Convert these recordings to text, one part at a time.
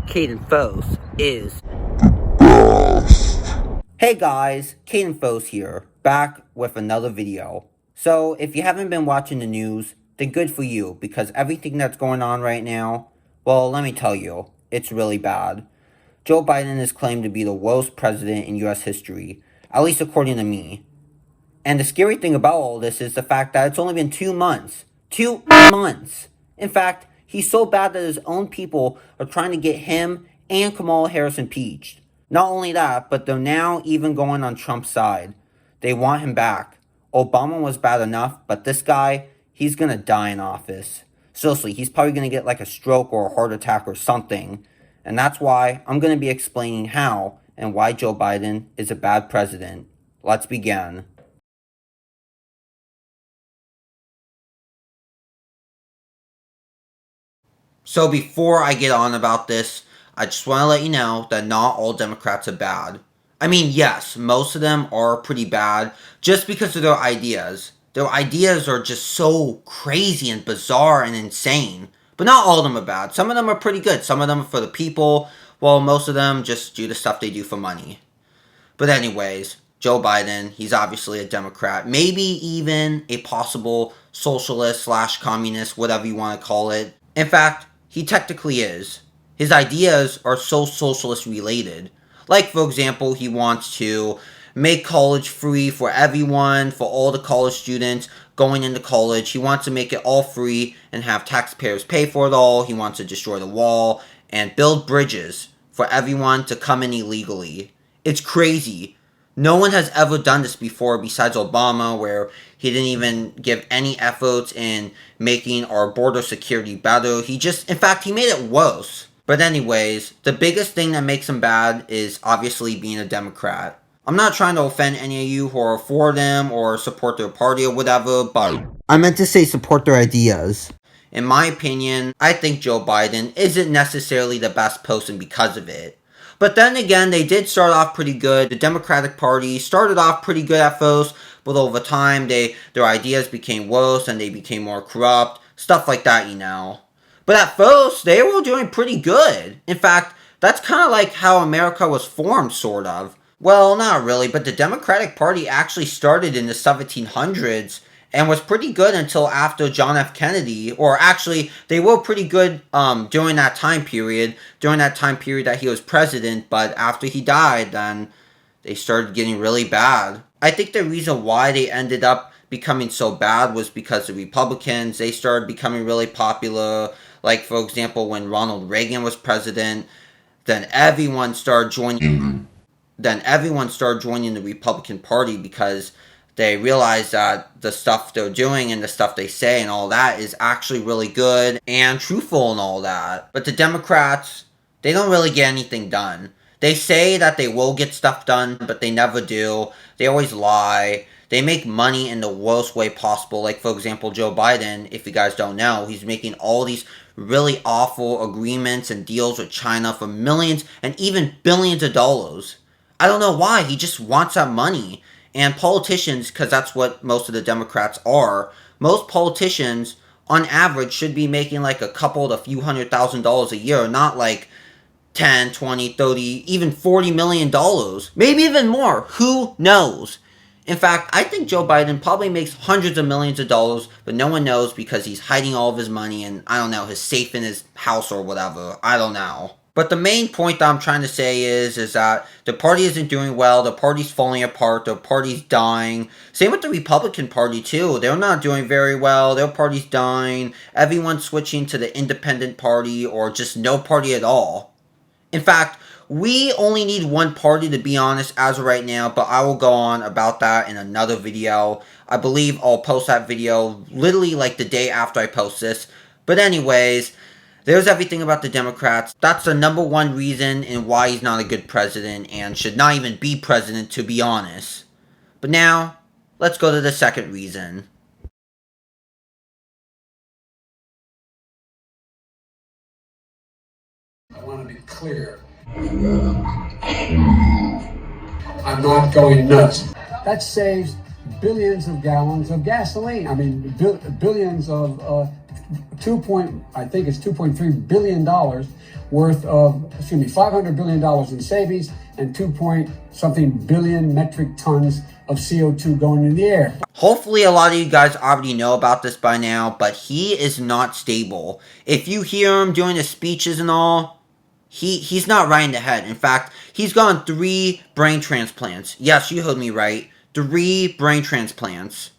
Caden Foes is. Hey guys, Caden Foes here, back with another video. So, if you haven't been watching the news, then good for you, because everything that's going on right now, well, let me tell you, it's really bad. Joe Biden is claimed to be the worst president in U.S. history, at least according to me. And the scary thing about all this is the fact that it's only been 2 months. 2 months! In fact, he's so bad that his own people are trying to get him and Kamala Harris impeached. Not only that, but they're now even going on Trump's side. They want him back. Obama was bad enough, but this guy, he's gonna die in office. Seriously, he's probably gonna get like a stroke or a heart attack or something. And that's why I'm gonna be explaining how and why Joe Biden is a bad president. Let's begin. So before I get on about this, I just want to let you know that not all Democrats are bad. I mean, yes, most of them are pretty bad just because of their ideas. Their ideas are just so crazy and bizarre and insane. But not all of them are bad. Some of them are pretty good. Some of them are for the people, while most of them just do the stuff they do for money. But anyways, Joe Biden, he's obviously a Democrat. Maybe even a possible socialist / communist, whatever you want to call it. In fact, he technically is. His ideas are so socialist related. Like, for example, he wants to make college free for everyone, for all the college students going into college. He wants to make it all free and have taxpayers pay for it all. He wants to destroy the wall and build bridges for everyone to come in illegally. It's crazy. No one has ever done this before besides Obama, where he didn't even give any efforts in making our border security better. In fact, he made it worse. But anyways, the biggest thing that makes him bad is obviously being a Democrat. I'm not trying to offend any of you who are for them or support their party or whatever, but I meant to say support their ideas. In my opinion, I think Joe Biden isn't necessarily the best person because of it. But then again, they did start off pretty good. The Democratic Party started off pretty good at first, but over time, their ideas became worse and they became more corrupt. Stuff like that, you know. But at first, they were doing pretty good. In fact, that's kind of like how America was formed, sort of. Well, not really, but the Democratic Party actually started in the 1700s and was pretty good until after John F. Kennedy, or actually, they were pretty good during that time period that he was president, but after he died, then they started getting really bad. I think the reason why they ended up becoming so bad was because the Republicans, they started becoming really popular. Like, for example, when Ronald Reagan was president, then everyone started joining the Republican Party because they realize that the stuff they're doing and the stuff they say and all that is actually really good and truthful and all that. But the Democrats, they don't really get anything done. They say that they will get stuff done, but they never do. They always lie. They make money in the worst way possible. Like, for example, Joe Biden, if you guys don't know, he's making all these really awful agreements and deals with China for millions and even billions of dollars. I don't know why. He just wants that money. And politicians, because that's what most of the Democrats are, most politicians, on average, should be making like a couple to few $100,000 a year, not like 10, 20, 30, even $40 million. Maybe even more. Who knows? In fact, I think Joe Biden probably makes hundreds of millions of dollars, but no one knows because he's hiding all of his money in, I don't know, his safe in his house or whatever. I don't know. But the main point that I'm trying to say is that the party isn't doing well, the party's falling apart, the party's dying. Same with the Republican Party too. They're not doing very well, their party's dying. Everyone's switching to the independent party or just no party at all. In fact, we only need one party, to be honest, as of right now, but I will go on about that in another video. I believe I'll post that video literally like the day after I post this. But anyways, there's everything about the Democrats. That's the number one reason in why he's not a good president and should not even be president, to be honest. But now, let's go to the second reason. I want to be clear. I'm not going nuts. That saves billions of gallons of gasoline. I mean, billions of I think it's $2.3 billion worth of, $500 billion in savings and 2 point something billion metric tons of CO2 going in the air. Hopefully a lot of you guys already know about this by now, but he is not stable. If you hear him doing his speeches and all, he's not right in the head. In fact, he's gotten 3 brain transplants. Yes, you heard me right. 3 brain transplants.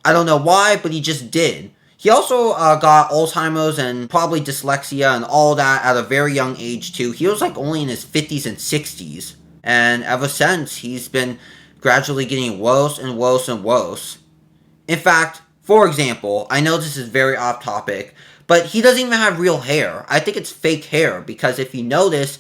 I don't know why, but he just did. He also got Alzheimer's and probably dyslexia and all that at a very young age too. He was like only in his 50s and 60s. And ever since, he's been gradually getting worse and worse and worse. In fact, for example, I know this is very off topic, but he doesn't even have real hair. I think it's fake hair, because if you notice,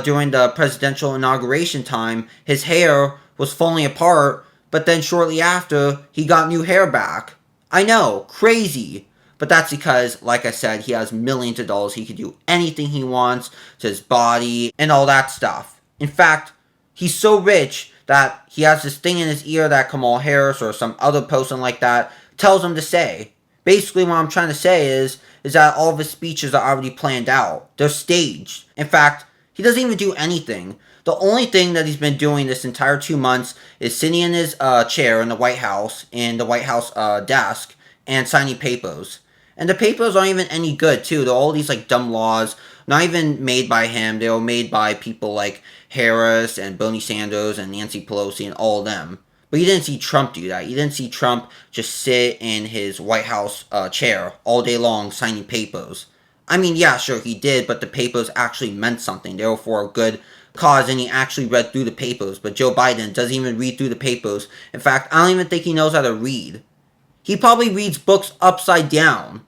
during the presidential inauguration time, his hair was falling apart, but then shortly after, he got new hair back. I know, crazy. But that's because, like I said, he has millions of dollars. He can do anything he wants to his body and all that stuff. In fact, he's so rich that he has this thing in his ear that Kamala Harris or some other person like that tells him to say. Basically, what I'm trying to say is that all of his speeches are already planned out. They're staged. In fact, he doesn't even do anything. The only thing that he's been doing this entire 2 months is sitting in his chair in the White House, desk, and signing papers. And the papers aren't even any good, too. They're all these, like, dumb laws, not even made by him. They were made by people like Harris and Bernie Sanders and Nancy Pelosi and all of them. But you didn't see Trump do that. You didn't see Trump just sit in his White House chair all day long signing papers. I mean, yeah, sure, he did, but the papers actually meant something. They were for a good cause, and he actually read through the papers. But Joe Biden doesn't even read through the papers. In fact, I don't even think he knows how to read. He probably reads books upside down.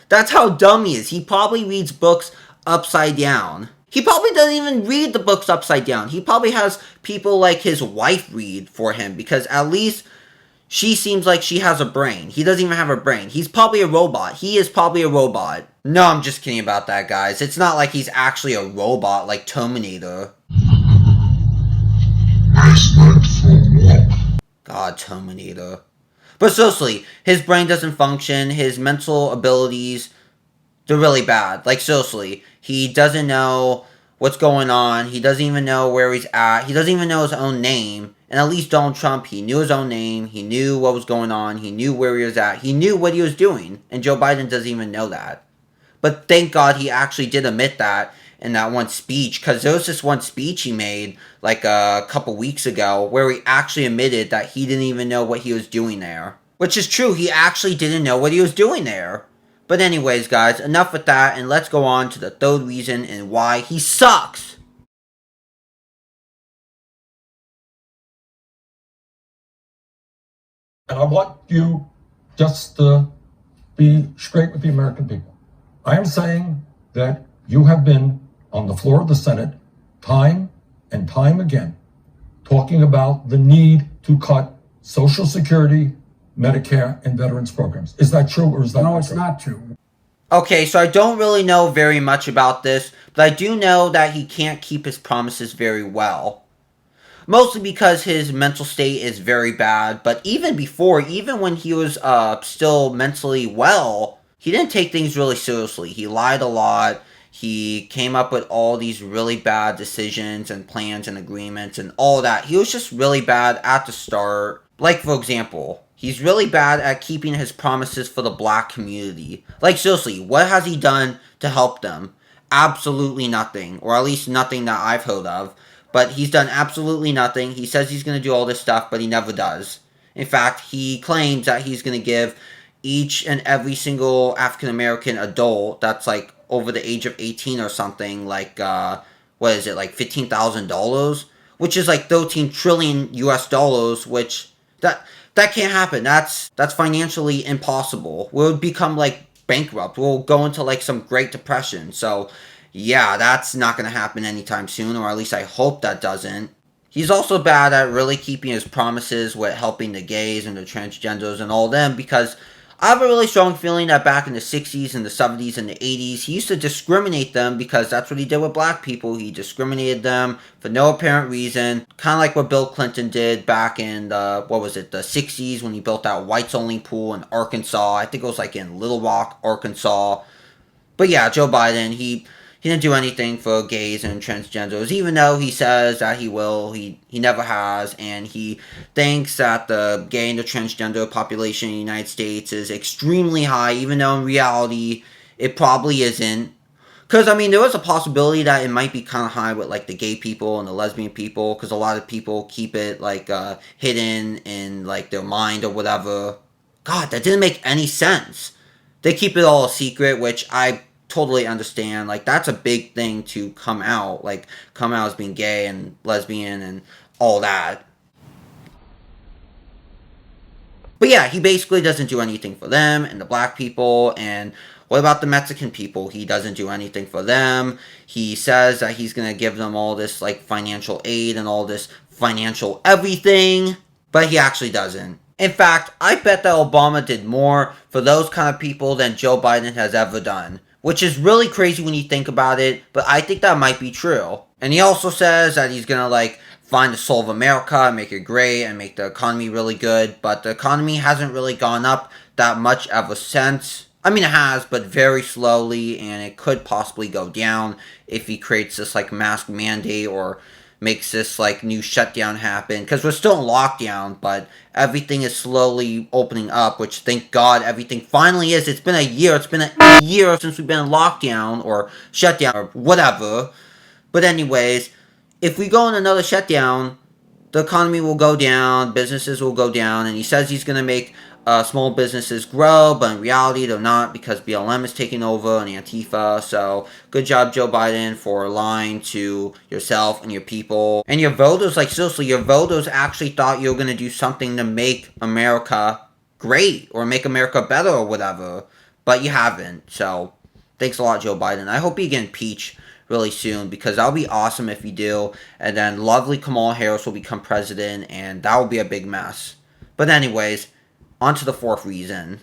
That's how dumb he is. He probably reads books upside down. He probably doesn't even read the books upside down. He probably has people like his wife read for him, because at least she seems like she has a brain. He doesn't even have a brain. He's probably a robot. He is probably a robot. No, I'm just kidding about that, guys. It's not like he's actually a robot like Terminator. God, Terminator. But seriously, his brain doesn't function. His mental abilities, they're really bad. Like, seriously, he doesn't know what's going on. He doesn't even know where he's at. He doesn't even know his own name. And at least Donald Trump, he knew his own name. He knew what was going on. He knew where he was at. He knew what he was doing. And Joe Biden doesn't even know that. But thank God he actually did admit that in that one speech. Because there was this one speech he made like a couple weeks ago where he actually admitted that he didn't even know what he was doing there. Which is true. He actually didn't know what he was doing there. But anyways, guys, enough with that, and let's go on to the third reason and why he sucks. And I want you just to be straight with the American people. I am saying that you have been on the floor of the Senate time and time again talking about the need to cut Social Security, Medicare, and veterans programs. Is that true, or is that No, not it's true? not true. Okay, so I don't really know very much about this, but I do know that he can't keep his promises very well. Mostly because his mental state is very bad, but even before, even when he was still mentally well, he didn't take things really seriously. He lied a lot. He came up with all these really bad decisions and plans and agreements and all that. He was just really bad at the start. Like, for example, he's really bad at keeping his promises for the black community. Like, seriously, what has he done to help them? Absolutely nothing. Or at least nothing that I've heard of. But he's done absolutely nothing. He says he's going to do all this stuff, but he never does. In fact, he claims that he's going to give each and every single African American adult that's like over the age of 18 or something, like, what is it, like $15,000? Which is like 13 trillion US dollars, which, that can't happen. That's financially impossible. We'll become like bankrupt. We'll go into like some Great Depression. So, yeah, that's not going to happen anytime soon, or at least I hope that doesn't. He's also bad at really keeping his promises with helping the gays and the transgenders and all them, because I have a really strong feeling that back in the 60s and the 70s and the 80s, he used to discriminate them because that's what he did with black people. He discriminated them for no apparent reason. Kind of like what Bill Clinton did back in the 60s when he built that whites only pool in Arkansas. I think it was like in Little Rock, Arkansas. But yeah, Joe Biden, he didn't do anything for gays and transgenders, even though he says that he will. He never has, and he thinks that the gay and the transgender population in the United States is extremely high, even though in reality it probably isn't. Because, I mean, there was a possibility that it might be kind of high with, like, the gay people and the lesbian people, because a lot of people keep it, like, hidden in, like, their mind or whatever. God, that didn't make any sense. They keep it all a secret, which I totally understand. Like, that's a big thing to come out. Like, come out as being gay and lesbian and all that. But yeah, he basically doesn't do anything for them and the black people. And what about the Mexican people? He doesn't do anything for them. He says that he's going to give them all this, like, financial aid and all this financial everything. But he actually doesn't. In fact, I bet that Obama did more for those kind of people than Joe Biden has ever done. Which is really crazy when you think about it, but I think that might be true. And he also says that he's gonna, like, find the soul of America and make it great and make the economy really good, but the economy hasn't really gone up that much ever since. I mean, it has, but very slowly, and it could possibly go down if he creates this, like, mask mandate or makes this, like, new shutdown happen, because we're still in lockdown, but everything is slowly opening up, which, thank God, everything finally is. It's been a year. It's been a year since we've been in lockdown, or shutdown, or whatever. But anyways, if we go in another shutdown, the economy will go down, businesses will go down, and he says he's going to make small businesses grow, but in reality they're not, because BLM is taking over and Antifa. So good job, Joe Biden, for lying to yourself and your people and your voters. Like, seriously, your voters actually thought you were going to do something to make America great or make America better or whatever, but you haven't. So thanks a lot, Joe Biden. I hope you get impeached really soon, because that would be awesome if you do, and then lovely Kamala Harris will become president, and that will be a big mess. But anyways, on to the fourth reason.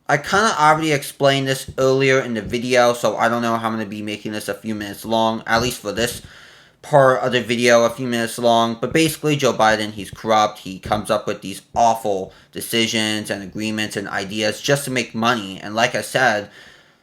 I kind of already explained this earlier in the video, so I don't know how I'm going to be making this a few minutes long, at least for this part of the video, a few minutes long. But basically, Joe Biden, he's corrupt. He comes up with these awful decisions and agreements and ideas just to make money. And like I said,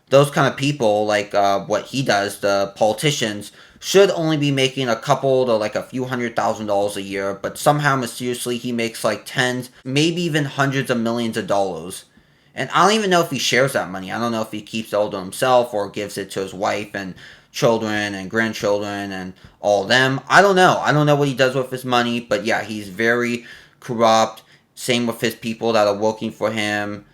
those kind of people, like what he does, the politicians, should only be making a couple to like a few $100,000 a year, but somehow mysteriously he makes like tens, maybe even hundreds of millions of dollars. And I don't even know if he shares that money. I don't know if he keeps it all to himself or gives it to his wife and children and grandchildren and all them. I don't know. I don't know what he does with his money, but yeah, he's very corrupt. Same with his people that are working for him.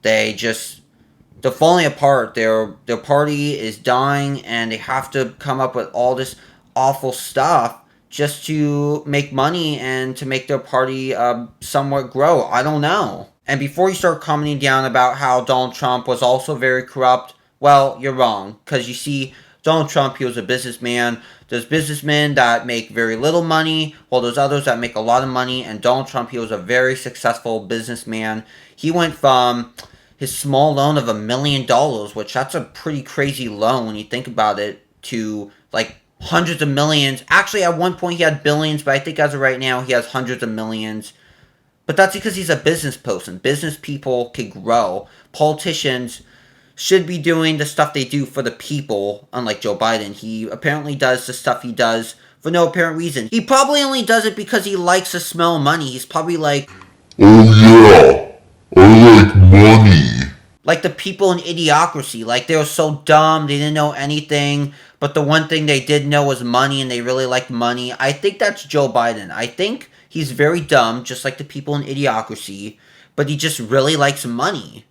They're falling apart. Their party is dying, and they have to come up with all this awful stuff just to make money and to make their party somewhat grow. I don't know. And before you start commenting down about how Donald Trump was also very corrupt, well, you're wrong. Because you see, Donald Trump, he was a businessman. There's businessmen that make very little money, while there's others that make a lot of money. And Donald Trump, he was a very successful businessman. He went from his small loan of $1 million, which that's a pretty crazy loan when you think about it, to like hundreds of millions. Actually, at one point he had billions, but I think as of right now he has hundreds of millions. But that's because he's a business person. Business people can grow. Politicians should be doing the stuff they do for the people, unlike Joe Biden. He apparently does the stuff he does for no apparent reason. He probably only does it because he likes to smell money. He's probably like, oh yeah, I like money. Like the people in Idiocracy. Like, they were so dumb, they didn't know anything, but the one thing they did know was money, and they really liked money. I think that's Joe Biden. I think he's very dumb, just like the people in Idiocracy, but he just really likes money.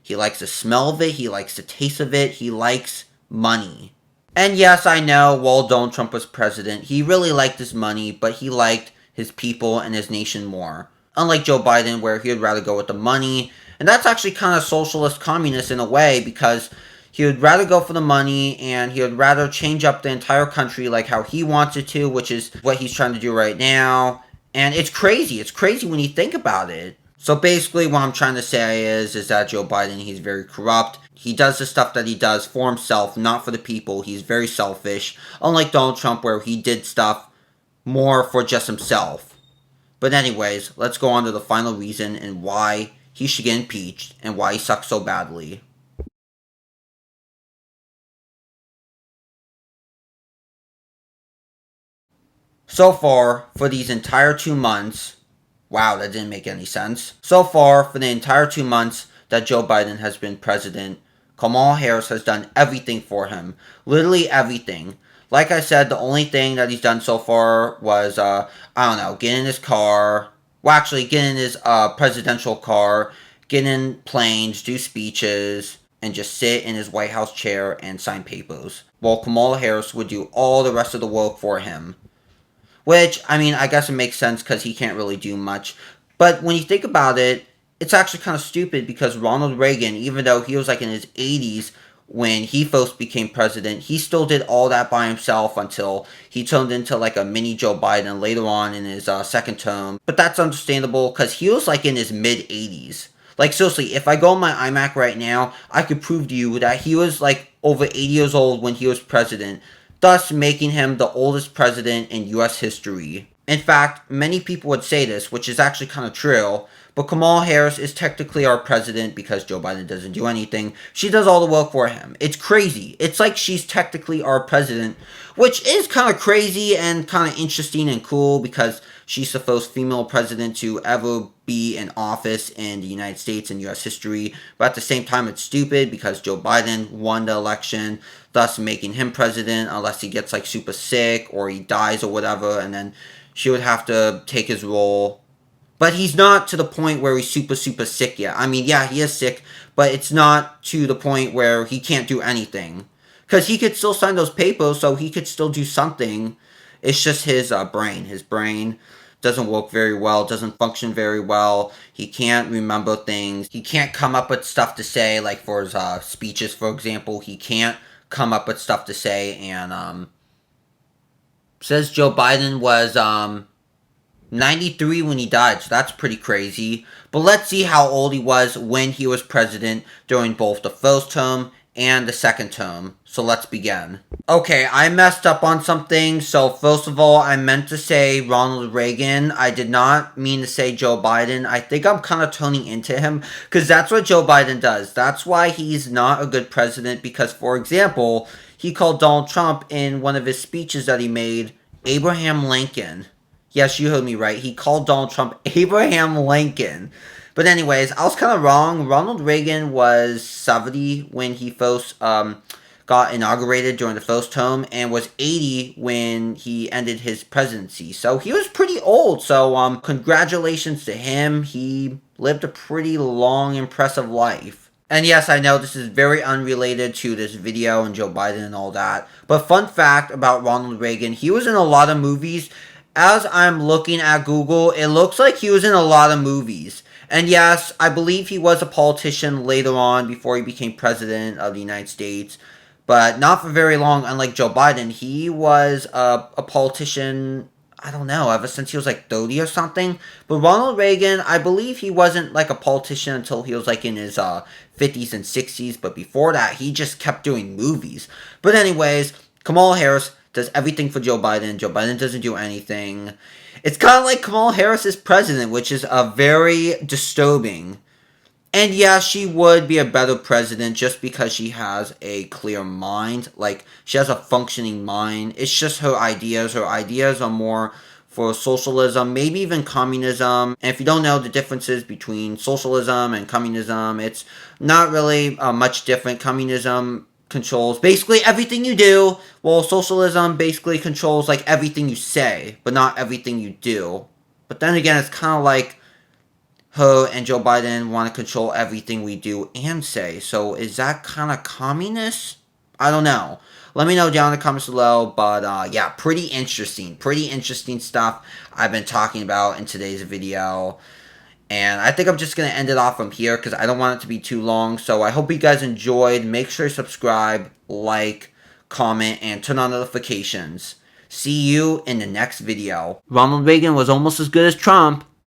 He likes the smell of it, he likes the taste of it, he likes money. And yes, I know, while Donald Trump was president, he really liked his money, but he liked his people and his nation more. Unlike Joe Biden, where he would rather go with the money. And that's actually kind of socialist communist in a way, because He would rather go for the money, and he would rather change up the entire country like how he wants it to, which is what he's trying to do right now. And it's crazy. It's crazy when you think about it. So basically what I'm trying to say is that Joe Biden, he's very corrupt. He does the stuff that he does for himself, not for the people. He's very selfish. Unlike Donald Trump, where he did stuff more for just himself. But anyways, let's go on to the final reason and why he should get impeached and why he sucks so badly. So far, for these entire 2 months, wow, that didn't make any sense. So far, for the entire 2 months that Joe Biden has been president, Kamala Harris has done everything for him. Literally everything. Like I said, the only thing that he's done so far was, I don't know, get in his car. Well, actually, get in his presidential car, get in planes, do speeches, and just sit in his White House chair and sign papers. While Kamala Harris would do all the rest of the work for him. Which, I mean, I guess it makes sense because he can't really do much. But when you think about it, it's actually kind of stupid because Ronald Reagan, even though he was like in his 80s when he first became president, he still did all that by himself until he turned into like a mini Joe Biden later on in his second term. But that's understandable because he was like in his mid 80s. Like seriously, if I go on my iMac right now, I could prove to you that he was like over 80 years old when he was president, thus making him the oldest president in U.S. history. In fact, many people would say this, which is actually kind of true, but Kamala Harris is technically our president because Joe Biden doesn't do anything. She does all the work for him. It's crazy. It's like she's technically our president, which is kind of crazy and kind of interesting and cool because she's the first female president to ever be in office in the United States in U.S. history. But at the same time, it's stupid because Joe Biden won the election, thus making him president unless he gets like super sick or he dies or whatever, and then she would have to take his role. But he's not to the point where he's super, super sick yet. I mean, yeah, he is sick, but it's not to the point where he can't do anything. Because he could still sign those papers, so he could still do something. It's just his brain. His brain doesn't work very well, doesn't function very well. He can't remember things. He can't come up with stuff to say, like for his speeches, for example. He can't come up with stuff to say, and says Joe Biden was 93 when he died, so that's pretty crazy. But let's see how old he was when he was president during both the first term and the second term. So let's begin. Okay, I messed up on something. So first of all, I meant to say Ronald Reagan. I did not mean to say Joe Biden. I think I'm kind of turning into him because that's what Joe Biden does. That's why he's not a good president because, for example, he called Donald Trump in one of his speeches that he made Abraham Lincoln. Yes, you heard me right. He called Donald Trump Abraham Lincoln. But anyways, I was kind of wrong. Ronald Reagan was 70 when he first got inaugurated during the first term and was 80 when he ended his presidency. So he was pretty old. So congratulations to him. He lived a pretty long, impressive life. And yes, I know this is very unrelated to this video and Joe Biden and all that. But fun fact about Ronald Reagan, he was in a lot of movies. As I'm looking at Google, it looks like he was in a lot of movies. And yes, I believe he was a politician later on before he became president of the United States. But not for very long, unlike Joe Biden. He was a politician, I don't know, ever since he was like 30 or something. But Ronald Reagan, I believe he wasn't like a politician until he was like in his 50s and 60s. But before that, he just kept doing movies. But anyways, Kamala Harris does everything for Joe Biden. Joe Biden doesn't do anything. It's kind of like Kamala Harris is president, which is very disturbing. And yeah, she would be a better president just because she has a clear mind. Like, she has a functioning mind. It's just her ideas. Her ideas are more for socialism, maybe even communism. And if you don't know the differences between socialism and communism, it's not really much different. Communism controls basically everything you do, while socialism basically controls like everything you say, but not everything you do. But then again, it's kind of like her and Joe Biden want to control everything we do and say. So is that kind of communist? I don't know. Let me know down in the comments below. But yeah, pretty interesting stuff I've been talking about in today's video. And I think I'm just going to end it off from here because I don't want it to be too long. So I hope you guys enjoyed. Make sure to subscribe, like, comment, and turn on notifications. See you in the next video. Ronald Reagan was almost as good as Trump.